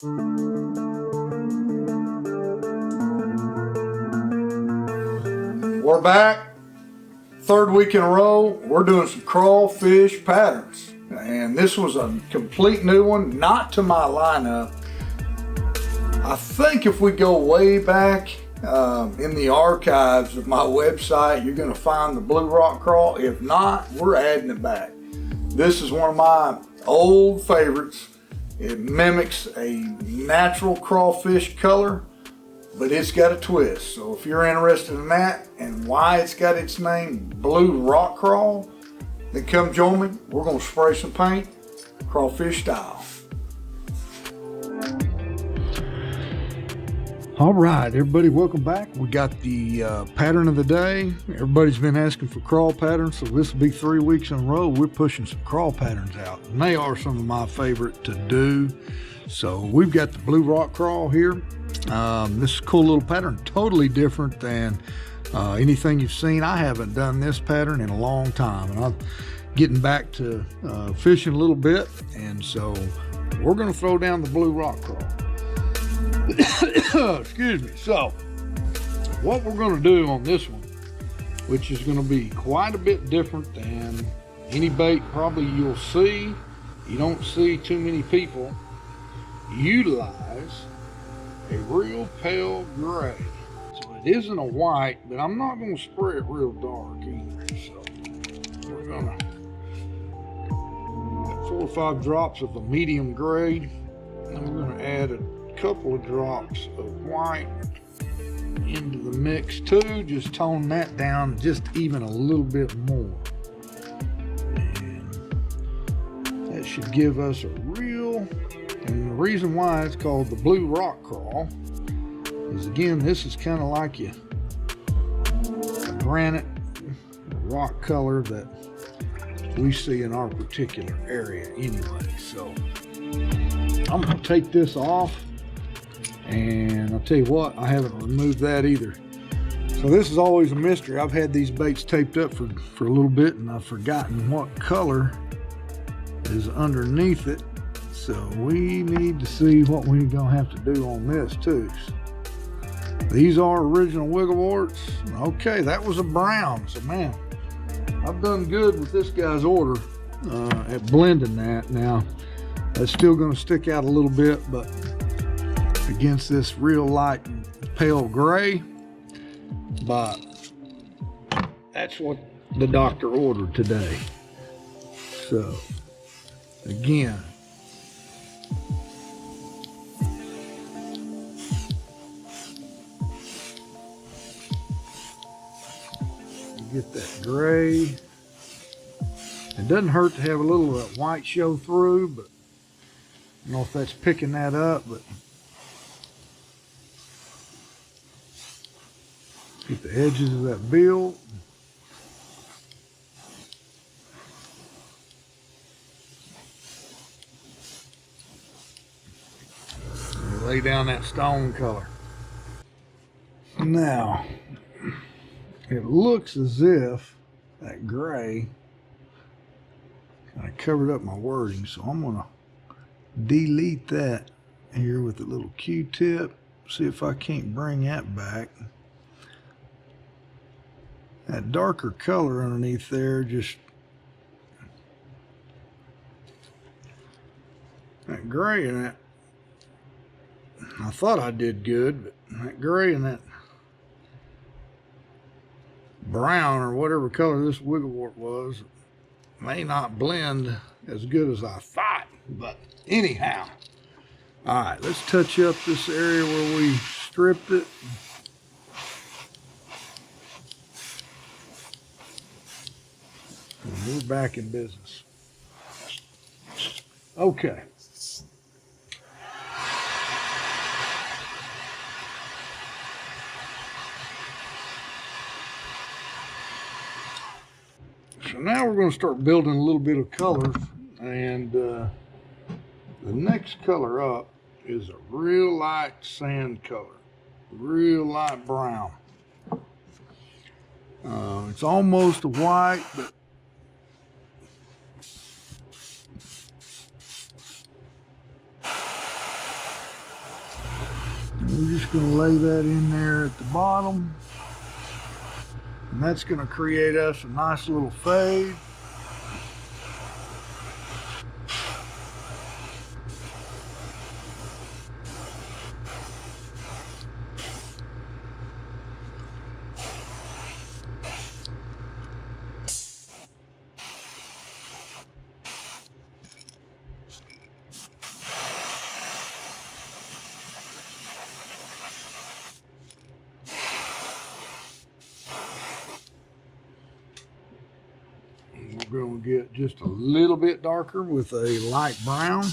We're back. Third week in a row, we're doing some crawfish patterns. And this was a complete new one, not to my lineup. I think if we go way back in the archives of my website, you're gonna find the blue rock craw. If not, we're adding it back. This is one of my old favorites. It mimics a natural crawfish color, but it's got a twist. So if you're interested in that and why it's got its name, blue rock craw, then come join me. We're gonna spray some paint, crawfish style. All right, everybody, welcome back. We got the pattern of the day. Everybody's been asking for crawl patterns, so this will be 3 weeks in a row. We're pushing some crawl patterns out, and they are some of my favorite to do. So we've got the blue rock crawl here. This is a cool little pattern, totally different than anything you've seen. I haven't done this pattern in a long time, and I'm getting back to fishing a little bit, and so we're gonna throw down the blue rock crawl. Excuse me. So what we're going to do on this one, which is going to be quite a bit different than any bait probably you'll see. You don't see too many people utilize a real pale gray. So it isn't a white, but I'm not going to spray it real dark either. So we're going to get 4 or 5 drops of a medium gray, and we're going to add a couple of drops of white into the mix too. Just tone that down just even a little bit more, and that should give us a real, and the reason why it's called the blue rock crawl is, again, this is kind of like a granite rock color that we see in our particular area anyway. So I'm gonna take this off. And I'll tell you what, I haven't removed that either. So this is always a mystery. I've had these baits taped up for a little bit, and I've forgotten what color is underneath it. So we need to see what we're gonna have to do on this too. These are original wiggle warts. Okay, that was a brown. So man, I've done good with this guy's order at blending that. Now, that's still gonna stick out a little bit, but against this real light and pale gray, but that's what the doctor ordered today. So again, you get that gray. It doesn't hurt to have a little of that white show through, but I don't know if that's picking that up, but get the edges of that bill. And lay down that stone color. Now, it looks as if that gray kind of covered up my wording, so I'm gonna delete that here with a little Q-tip. See if I can't bring that back. That darker color underneath there, just that gray and that, I thought I did good, but that gray and that brown or whatever color this wiggle wart was may not blend as good as I thought, but anyhow. All right, let's touch up this area where we stripped it. And we're back in business. Okay. So now we're going to start building a little bit of colors, and the next color up is a real light sand color, real light brown. It's almost a white, but And we're just going to lay that in there at the bottom. And that's going to create us a nice little fade. We're going to get just a little bit darker with a light brown.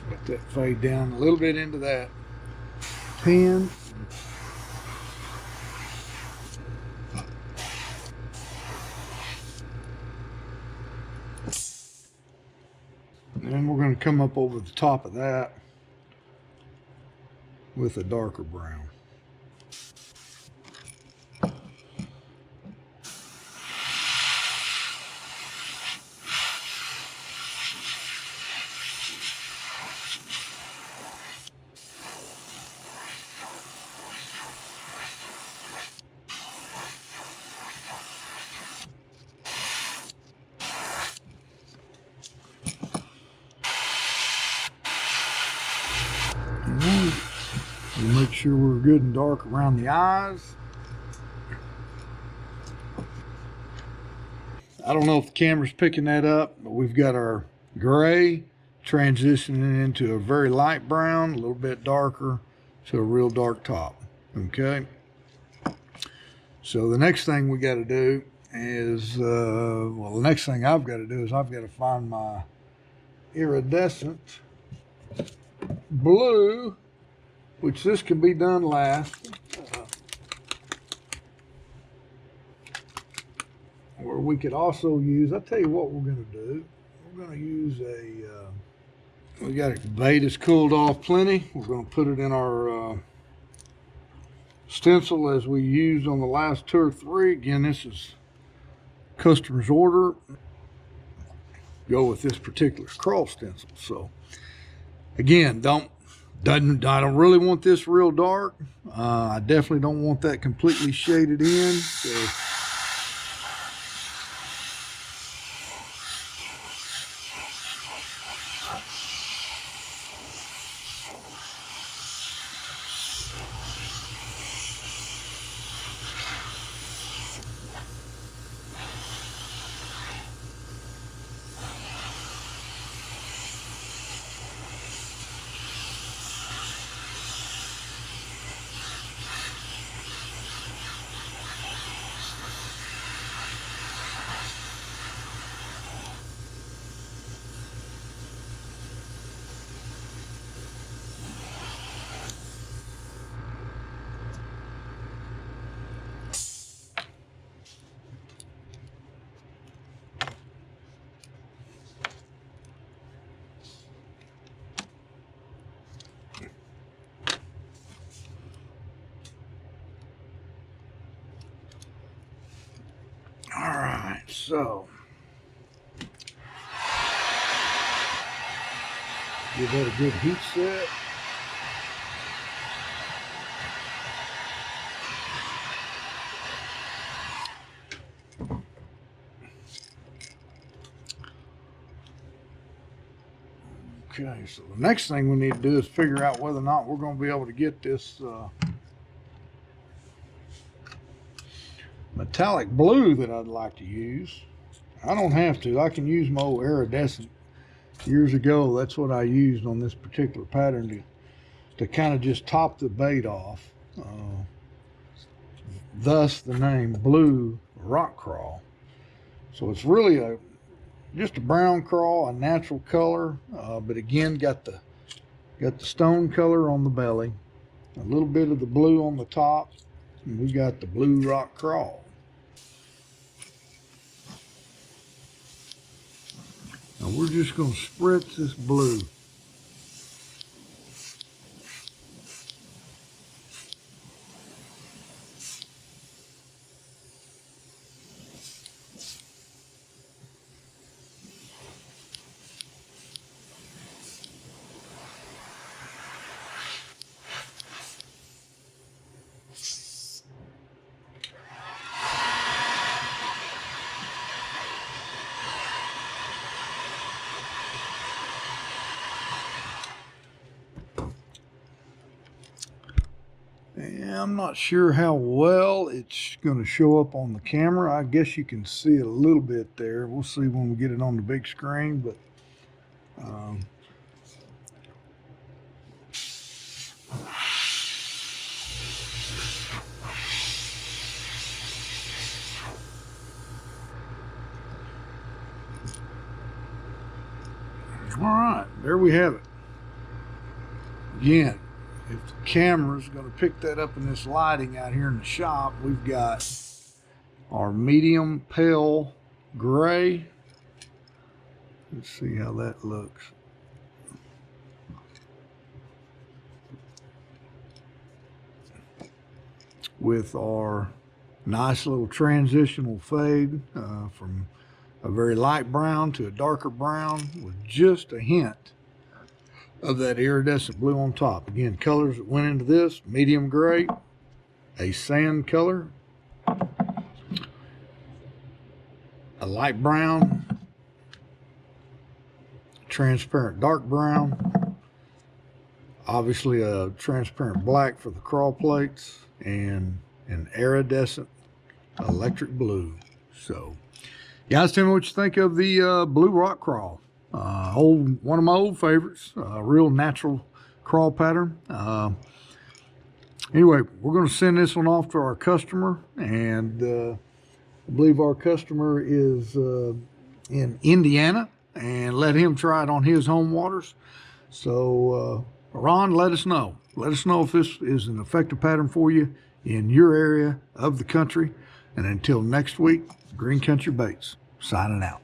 Let that fade down a little bit into that pen. And then we're going to come up over the top of that with a darker brown. We'll make sure we're good and dark around the eyes. I don't know if the camera's picking that up, but we've got our gray transitioning into a very light brown, a little bit darker, to a real dark top. Okay. So the next thing we got to do is, well, the next thing I've got to do is I've got to find my iridescent blue, which this can be done last, or we could also use, I'll tell you what we're going to do. We're going to use we got a bait that's cooled off plenty. We're going to put it in our stencil as we used on the last 2 or 3. Again, this is customer's order. Go with this particular craw stencil. So again, I don't really want this real dark. I definitely don't want that completely shaded in. So So, give that a good heat set. Okay, so the next thing we need to do is figure out whether or not we're going to be able to get this metallic blue that I'd like to use. I don't have to. I can use my old iridescent. Years ago, that's what I used on this particular pattern to kind of just top the bait off. Thus the name Blue Rock Craw. So it's really just a brown craw, a natural color, but again got the stone color on the belly, a little bit of the blue on the top, and we got the Blue Rock Craw. Now we're just going to spritz this blue. I'm not sure how well it's going to show up on the camera. I guess you can see it a little bit there. We'll see when we get it on the big screen, but all right, there we have it. Again, if the camera's going to pick that up in this lighting out here in the shop, we've got our medium pale gray. Let's see how that looks. With our nice little transitional fade from a very light brown to a darker brown with just a hint of that iridescent blue on top. Again, colors that went into this: medium gray, a sand color, a light brown, transparent dark brown, obviously a transparent black for the crawl plates, and an iridescent electric blue. So guys, tell me what you think of the blue rock crawl. One of my old favorites, real natural crawl pattern. Anyway, we're going to send this one off to our customer, and I believe our customer is in Indiana, and let him try it on his home waters. So Ron, let us know. Let us know if this is an effective pattern for you in your area of the country. And until next week, Green Country Baits, signing out.